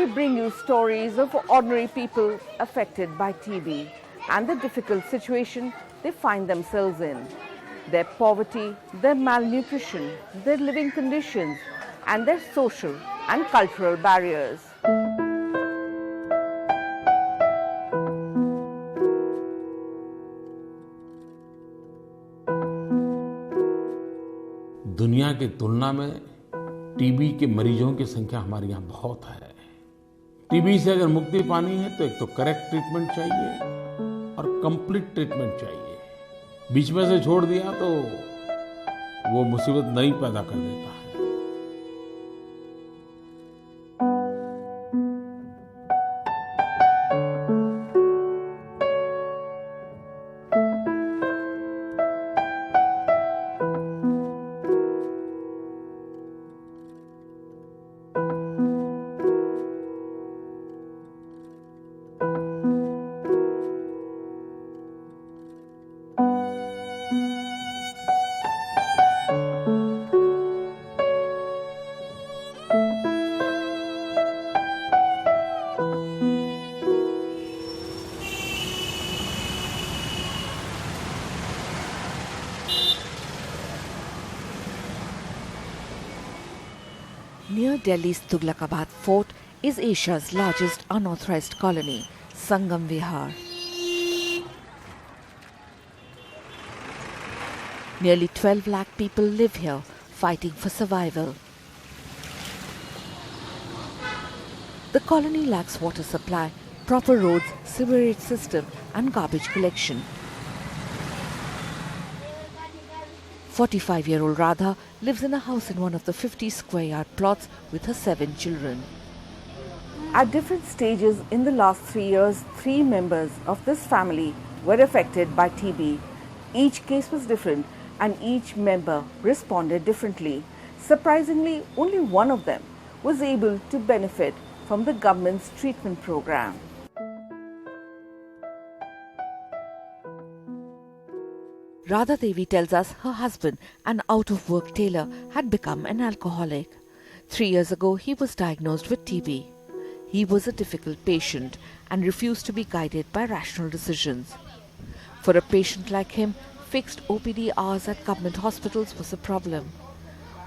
we bring you stories of ordinary people affected by TB and the difficult situation they find themselves in. Their poverty, their malnutrition, their living conditions, and their social and cultural barriers. दुनिया की तुलना में TB के मरीजों की संख्या हमारे यहाँ बहुत है। टीबी से अगर मुक्ति पानी है तो एक तो करेक्ट ट्रीटमेंट चाहिए और कंप्लीट ट्रीटमेंट चाहिए। बीच में से छोड़ दिया तो वो मुसीबत नई पैदा कर देता है। Near Delhi's Tughlakabad Fort is Asia's largest unauthorized colony, Sangam Vihar. Nearly 12 lakh people live here, fighting for survival. The colony lacks water supply, proper roads, sewerage system and garbage collection. 45-year-old Radha lives in a house in one of the 50 square yard plots with her 7 children. At different stages in the last 3 years, 3 members of this family were affected by TB. Each case was different and each member responded differently. Surprisingly, only one of them was able to benefit from the government's treatment program. Radha Devi tells us her husband, an out-of-work tailor, had become an alcoholic. 3 years ago, he was diagnosed with TB. He was a difficult patient and refused to be guided by rational decisions. For a patient like him, fixed OPD hours at government hospitals was a problem.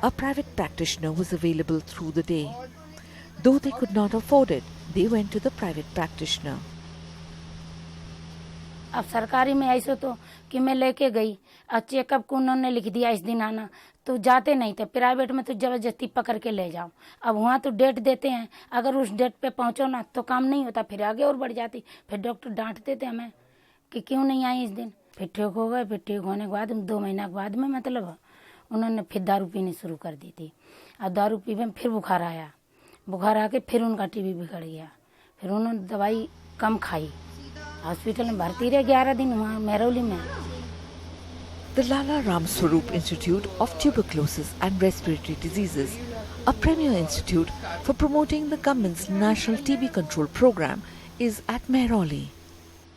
A private practitioner was available through the day. Though they could not afford it, they went to the private practitioner. अब सरकारी में ऐसे तो कि मैं लेके गई और चेकअप को उन्होंने लिख दिया इस दिन आना, तो जाते नहीं थे। प्राइवेट में तो जबरदस्ती पकड़ के ले जाओ। अब वहाँ तो डेट देते हैं, अगर उस डेट पे पहुँचो ना तो काम नहीं होता, फिर आगे और बढ़ जाती। फिर डॉक्टर डांटते थे हमें कि क्यों नहीं आई इस दिन। फिर ठीक हो गए। फिर ठीक होने के बाद 2 महीना के बाद में मतलब उन्होंने फिर दारू पीनी शुरू कर दी थी। अब दारू पी में फिर बुखार आया। बुखार आके फिर उनका टीबी बिगड़ गया। फिर उन्होंने दवाई कम खाई, हॉस्पिटल में भर्ती रहे 11 दिन वहाँ मेहरौली में। The Lala Ram Swarup Institute of Tuberculosis and Respiratory Diseases, a premier institute for promoting the government's national TB control program, is at Mehroli.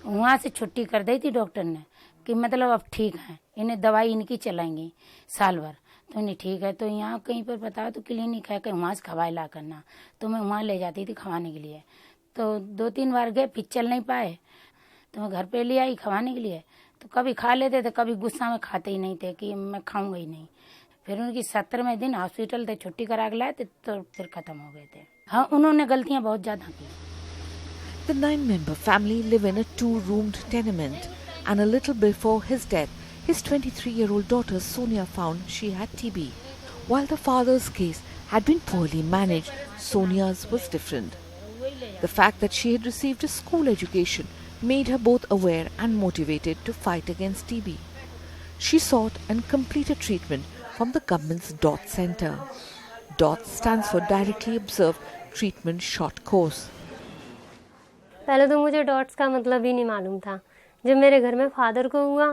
वहाँ से छुट्टी कर दी थी डॉक्टर ने कि मतलब अब ठीक है, इन्हें दवाई इनकी चलाएंगी साल भर। तो नहीं ठीक है, तो यहाँ कहीं पर बताओ तो क्लिनिक है, कहीं वहाँ से खवाई ला करना। तो मैं वहाँ ले जाती थी खवाने के लिए। तो 2-3 बार गए, फिर चल नहीं पाए तो मैं घर पे ले आई खवाने के लिए। तो कभी खा लेते थे, कभी गुस्सा में खाते ही नहीं थे कि मैं खाऊंगा ही नहीं। फिर उनकी 17वें दिन हॉस्पिटल थे, छुट्टी करा के लाए थे तो फिर खत्म हो गए थे। हाँ, उन्होंने गलतियाँ बहुत ज़्यादा की। The 9-member family live in a 2-roomed tenement, and a little before his death, his 23-year-old daughter Sonia found she had TB. While the father's case had been poorly managed, Sonia's was different. The fact that she had received a school education made her both aware and motivated to fight against TB. She sought and completed treatment from the government's DOT Center. DOT stands for Directly Observed Treatment Short Course. पहले तो मुझे dots का मतलब ही नहीं मालूम था। जब मेरे घर में फादर को हुआ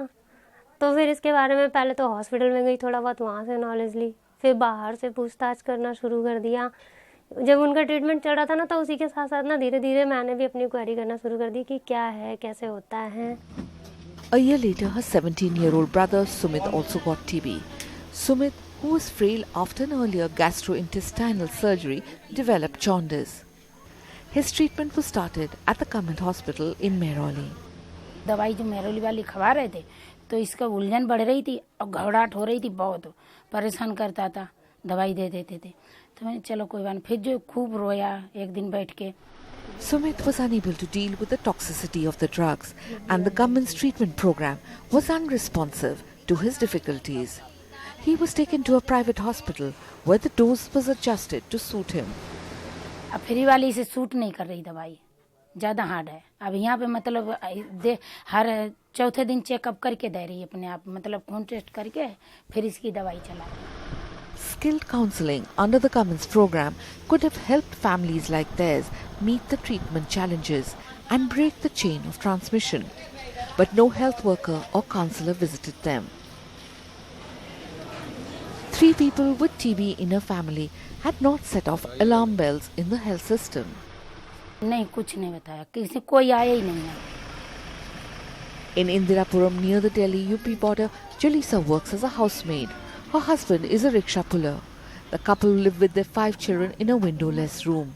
तो फिर इसके बारे में पहले तो हॉस्पिटल में गई, थोड़ा बहुत वहाँ से नॉलेज ली, फिर बाहर से पूछताछ करना शुरू कर दिया। जब उनका ट्रीटमेंट चल रहा था ना, तो उसी के साथ साथ ना धीरे धीरे मैंने भी अपनी क्वेरी करना शुरू कर दी कि क्या है, कैसे होता है। A year later, her 17-year-old brother Sumit also got TB. Sumit, who was frail after an earlier gastrointestinal surgery, developed jaundice. His treatment was started at the Government Hospital in Mehrauli. दवाई जो मेहरौली वाली खवा रहे थे तो इसका उलझन बढ़ रही थी और घबराहट हो रही थी, बहुत परेशान करता था, दवाई दे देते थे। तो मैंने चलो कोई बात नहीं, फिर जो खूब रोया एक दिन बैठ के। Sumit was unable to deal with the toxicity of the drugs, and the government's treatment program was unresponsive to his difficulties. He was taken to a private hospital where the dose was adjusted to suit him. अब free वाली इसे suit नहीं कर रही दवाई, ज़्यादा hard है। अब यहाँ पे मतलब हर चौथे दिन चेकअप करके दे रही है अपने आप, मतलब खून टेस्ट करके फिर इसकी दवाई चला रही है। Skilled counselling under the government's program could have helped families like theirs meet the treatment challenges and break the chain of transmission. But no health worker or counsellor visited them. 3 people with TB in a family had not set off alarm bells in the health system. नहीं, कुछ नहीं बताया, किसी कोई आया ही नहीं है। In Indirapuram near the Delhi UP border, Jalisa works as a housemaid. Her husband is a rickshaw puller. The couple live with their 5 children in a windowless room.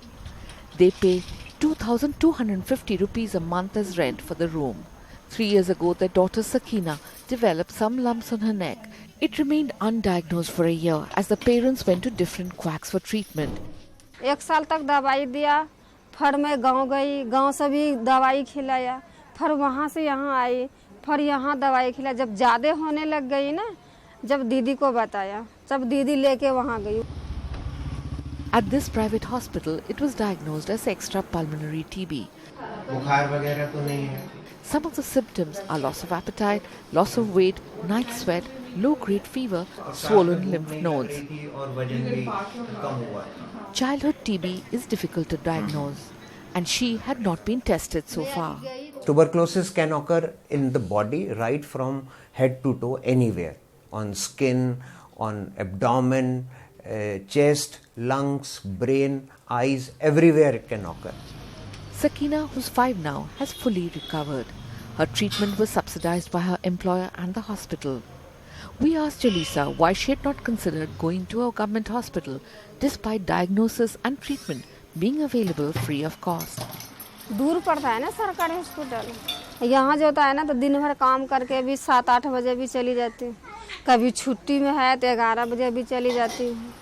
They pay 2,250 rupees a month as rent for the room. 3 years ago, their daughter Sakina developed some lumps on her neck. It remained undiagnosed for a year as the parents went to different quacks for treatment. 1 साल तक दवाई दिया, फिर मैं गांव गई, गांव से भी दवाई खिलाया, फिर वहां से यहाँ आई, फिर यहाँ दवाई खिलाया। जब ज़्यादा होने लग गई ना, जब दीदी को बताया, जब दीदी लेके वहाँ गई। At this private hospital, it was diagnosed as extrapulmonary TB. बुखार वगैरह तो नहीं है। Some of the symptoms are loss of appetite, loss of weight, night sweat, low-grade fever, swollen lymph nodes. और वजन भी कम हुआ। Childhood TB is difficult to diagnose, and she had not been tested so far. Tuberculosis can occur in the body right from head to toe, anywhere. On skin, on abdomen, chest, lungs, brain, eyes, everywhere it can occur. Sakina, who's 5 now, has fully recovered. Her treatment was subsidized by her employer and the hospital. We asked Jalisa why she had not considered going to a government hospital despite diagnosis and treatment being available free of cost. दूर पड़ता है ना सरकारी hospital. यहाँ जो होता है ना तो दिन भर काम करके भी 7-8 बजे भी चली जाती हूँ, कभी छुट्टी में है तो 11 बजे भी चली जाती हूँ।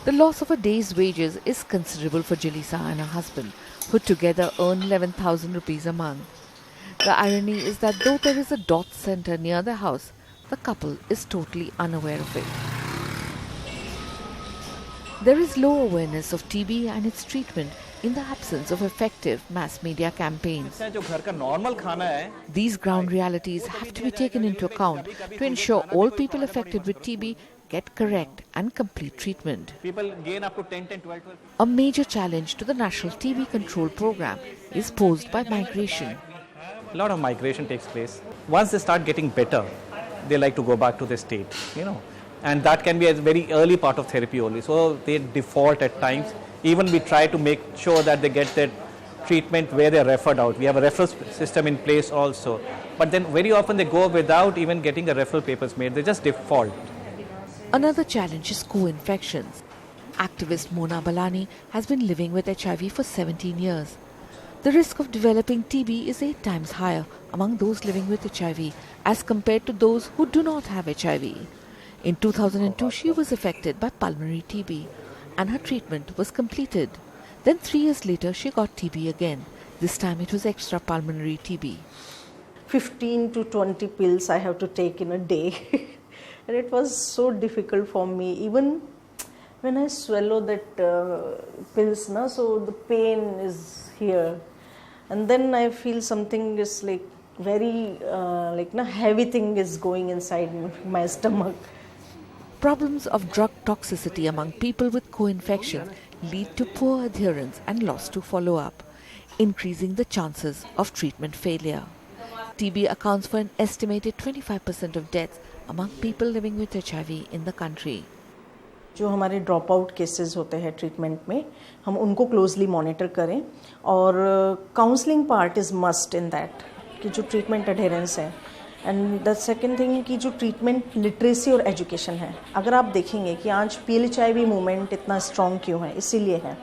The loss of a day's wages is considerable for Jalisa and her husband, who together earn 11,000 rupees a month. The irony is that though there is a DOT center near their house, the couple is totally unaware of it. There is low awareness of TB and its treatment in the absence of effective mass media campaigns. These ground realities have to be taken into account to ensure all people affected with TB get correct and complete treatment. People gain up to 10, 12. A major challenge to the National TB Control Program is posed by migration. A lot of migration takes place. Once they start getting better, they like to go back to their state, and that can be a very early part of therapy only. So they default at times. Even we try to make sure that they get their treatment where they're referred out. We have a referral system in place also. But then very often they go without even getting a referral papers made. They just default. Another challenge is co-infections. Activist Mona Balani has been living with HIV for 17 years. The risk of developing TB is 8 times higher among those living with HIV as compared to those who do not have HIV. In 2002, she was affected by pulmonary TB and her treatment was completed. Then 3 years later, she got TB again. This time it was extrapulmonary TB. 15 to 20 pills I have to take in a day. And it was so difficult for me. Even when I swallow that pills, so the pain is here. And then I feel something is like very heavy thing is going inside my stomach. Problems of drug toxicity among people with co-infection lead to poor adherence and loss to follow-up, increasing the chances of treatment failure. TB accounts for an estimated 25% of deaths among people living with HIV in the country. जो हमारे drop out cases होते हैं treatment में, हम उनको closely monitor करें और counselling part is must in that कि जो ट्रीटमेंट अडेरेंस है. एंड द सेकेंड थिंग कि जो ट्रीटमेंट लिटरेसी और एजुकेशन है. अगर आप देखेंगे कि आज PLHIV मूवमेंट इतना स्ट्रॉन्ग क्यों है, इसीलिए है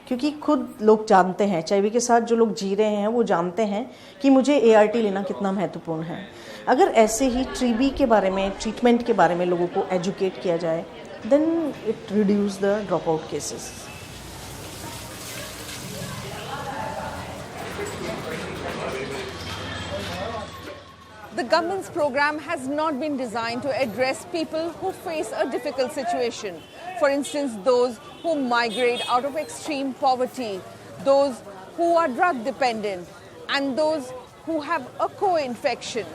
क्योंकि खुद लोग जानते हैं, HIV के साथ जो लोग जी रहे हैं वो जानते हैं कि मुझे ART लेना कितना महत्वपूर्ण है। अगर ऐसे ही TB के बारे में, ट्रीटमेंट के बारे में लोगों को एजुकेट किया जाए, then it reduce the drop out cases. The government's program has not been designed to address people who face a difficult situation. For instance, those who migrate out of extreme poverty, those who are drug dependent, and those who have a co-infection.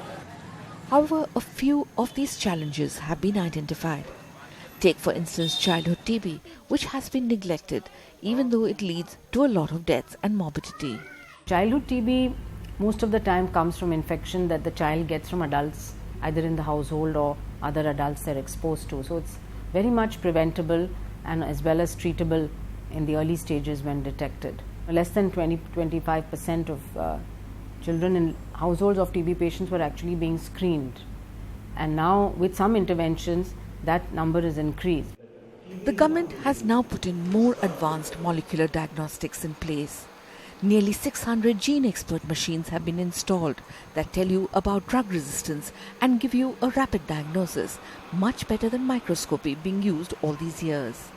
However, a few of these challenges have been identified. Take, for instance, childhood TB, which has been neglected, even though it leads to a lot of deaths and morbidity. Childhood TB most of the time comes from infection that the child gets from adults, either in the household or other adults they're exposed to. So it's very much preventable and as well as treatable in the early stages when detected. Less than 20-25% of children in households of TB patients were actually being screened. And now with some interventions, that number is increased. The government has now put in more advanced molecular diagnostics in place. Nearly 600 gene expert machines have been installed that tell you about drug resistance and give you a rapid diagnosis, much better than microscopy being used all these years.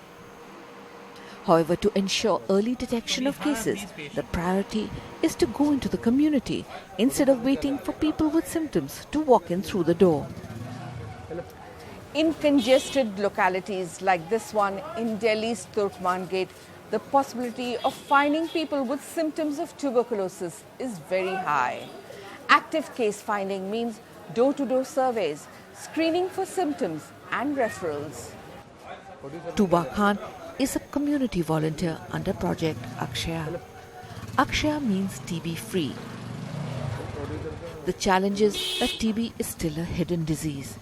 However, to ensure early detection of cases, the priority is to go into the community instead of waiting for people with symptoms to walk in through the door. In congested localities like this one in Delhi's Turkman Gate, the possibility of finding people with symptoms of tuberculosis is very high. Active case finding means door-to-door surveys, screening for symptoms and referrals. Tuba Khan is a community volunteer under Project Akshaya. Akshaya means TB-free. The challenge is that TB is still a hidden disease.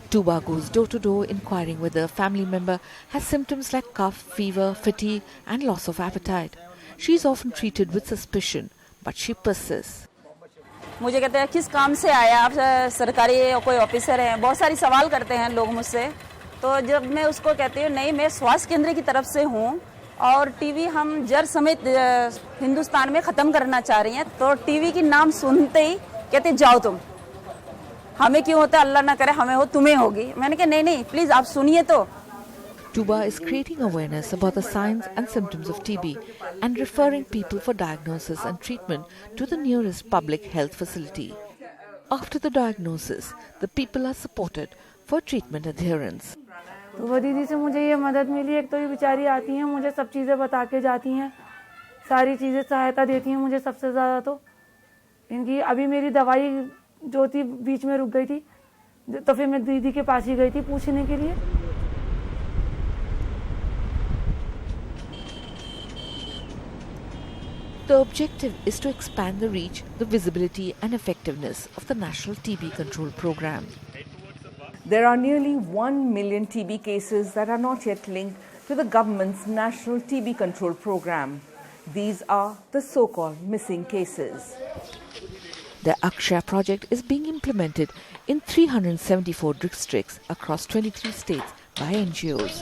Tuba goes door to door inquiring whether a family member has symptoms like cough, fever, fatigue and loss of appetite. She is often treated with suspicion, but she persists. मुझे कहते हैं किस काम से आया आप, सरकारी कोई ऑफिसर हैं, बहुत सारी सवाल करते हैं लोग मुझसे। तो जब मैं उसको कहती हूँ नहीं मैं स्वास्थ्य केंद्र की तरफ से हूँ और टीबी हम जड़ समेत हिंदुस्तान में ख़त्म करना चाह रही हैं, तो टीबी की नाम सुनते ही कहते जाओ तुम, हमें क्यों होता है, अल्लाह ना करे हमें हो तुम्हें होगी। मैंने कहा नहीं नहीं प्लीज आप सुनिए तो। Tuba is creating awareness about the signs and symptoms of TB and referring people for diagnosis and treatment to the nearest public health facility. After the diagnosis, the people are supported for treatment adherence. तो वो दीदी से मुझे ये मदद मिली, एक तो ये बेचारी आती हैं मुझे सब चीज़ें बता के जाती हैं, सारी चीज़ें सहायता देती हैं मुझे सबसे ज़्यादा। तो इनकी अभी मेरी दवाई जो थी बीच में रुक गई थी, तो फिर मैं दीदी के पास ही गई थी पूछने के लिए। The objective is to expand the reach, the visibility and effectiveness of the National TB Control Program. There are nearly 1 million TB cases that are not yet linked to the government's National TB Control Program. These are the so-called missing cases. The Akshaya project is being implemented in 374 districts across 23 states by NGOs.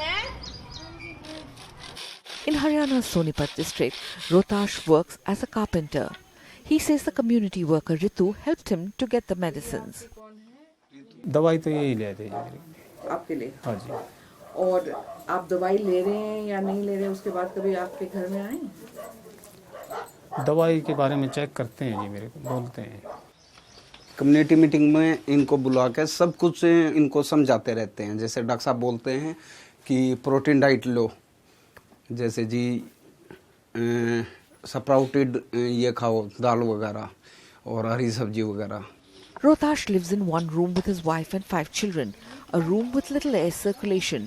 In Haryana's Sonipat district, Rohtash works as a carpenter. He says the community worker Ritu helped him to get the medicines. दवाई तो यही लेते हैं आपके लिए? हाँ जी। और आप दवाई ले रहे हैं या नहीं ले रहे हैं, उसके बाद कभी आपके घर में आए? दवाई के बारे में चेक करते हैं जी, मेरे को बोलते हैं। कम्युनिटी मीटिंग में इनको बुला के सब कुछ इनको समझाते रहते हैं। जैसे डॉक्टर साहब बोलते हैं कि प्रोटीन डाइट लो, जैसे जी स्प्राउटेड ये खाओ, दाल वगैरह और हरी सब्जी वगैरह। Rohtash lives in one room with his wife and 5 children, a room with little air circulation.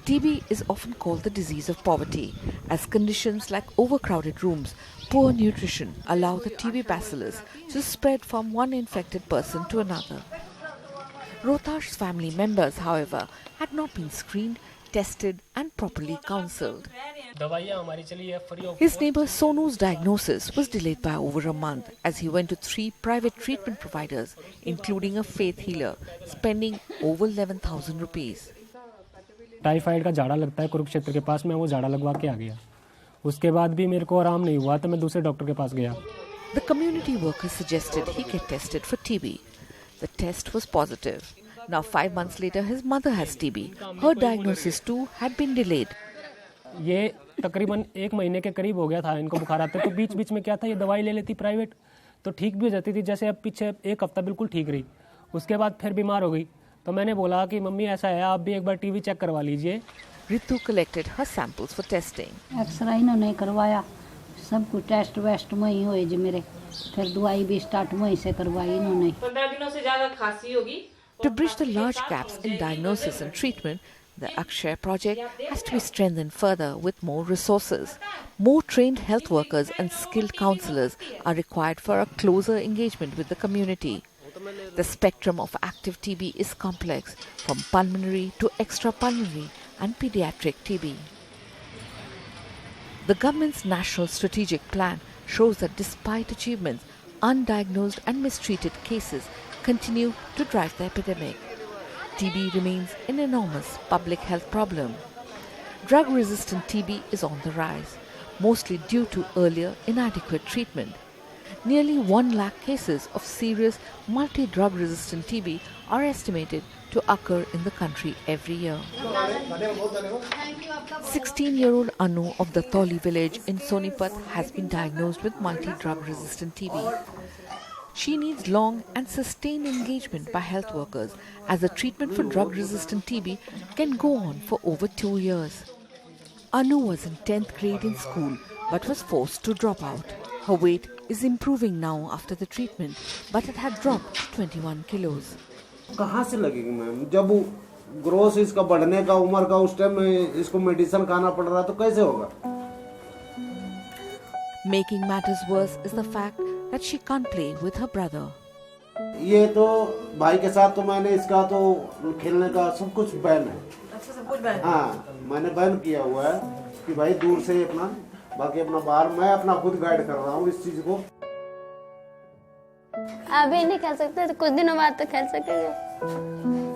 TB is often called the disease of poverty, as conditions like overcrowded rooms, poor nutrition allow the TB bacillus to spread from one infected person to another. Rohtash's family members, however, had not been screened, tested and properly counselled. His neighbour Sonu's diagnosis was delayed by over a month as he went to 3 private treatment providers, including a faith healer, spending over 11,000 rupees. Typhoid का झाड़ा लगता है कुरुक्षेत्र के पास में, वो झाड़ा लगवा के आ गया उसके बाद भी मेरे को आराम नहीं हुआ तो मैं दूसरे डॉक्टर के पास गया। The community worker suggested he get tested for TB. The test was positive. Now 5 months later, his mother has TB. Her diagnosis too had been delayed. ये तकरीबन 1 महीने के करीब हो गया था इनको बुखार आते, तो बीच बीच में क्या था, ये दवाई ले लेती प्राइवेट तो ठीक भी हो जाती थी। जैसे अब पीछे 1 हफ्ता बिल्कुल ठीक रही, उसके बाद फिर बीमार हो गई। तो मैंने बोला कि मम्मी ऐसा है, आप भी एक बार टीबी चेक करवा लीजिए। Ritu collected her samples for testing. X-ray इन्होंने करवाया, सब कुछ टेस्ट वेस्ट वहीं हुए जी मेरे, फिर दवाई भी स्टार्ट वहीं से करवाई इन्होंने। 15 दिनों से ज़्यादा खांसी होगी। To bridge the large gaps in diagnosis and treatment, the Akshay project has to be strengthened further with more resources. More trained health workers and skilled counselors are required for a closer engagement with the community. The spectrum of active TB is complex, from pulmonary to extrapulmonary and pediatric TB. The government's national strategic plan shows that despite achievements, undiagnosed and mistreated cases continue to drive the epidemic. TB remains an enormous public health problem. Drug-resistant TB is on the rise, mostly due to earlier inadequate treatment. Nearly 1 lakh cases of serious multi-drug resistant TB are estimated to occur in the country every year. 16-year-old Anu of the Tholi village in Sonipat has been diagnosed with multi-drug resistant TB. She needs long and sustained engagement by health workers as the treatment for drug-resistant TB can go on for over 2 years. Anu was in 10th grade in school but was forced to drop out. Her weight is improving now after the treatment, but it had dropped to 21 kilos. कहाँ से लगेगी ma'am? जब growth इसका बढ़ने का उम्र का उस टाइम में इसको मेडिसिन खाना पड़ रहा तो कैसे होगा? Making matters worse is the fact that she can't play with her brother. ये तो भाई के साथ तो मैंने इसका तो खेलने का सब कुछ बैन है। अच्छा, सब कुछ बैन? हाँ, मैंने बैन किया हुआ है कि भाई दूर से अपना, बाकी अपना बाहर मैं अपना खुद गाइड कर रहा हूँ इस चीज को। अभी नहीं खेल सकते तो कुछ दिनों बाद तो खेल सकेंगे।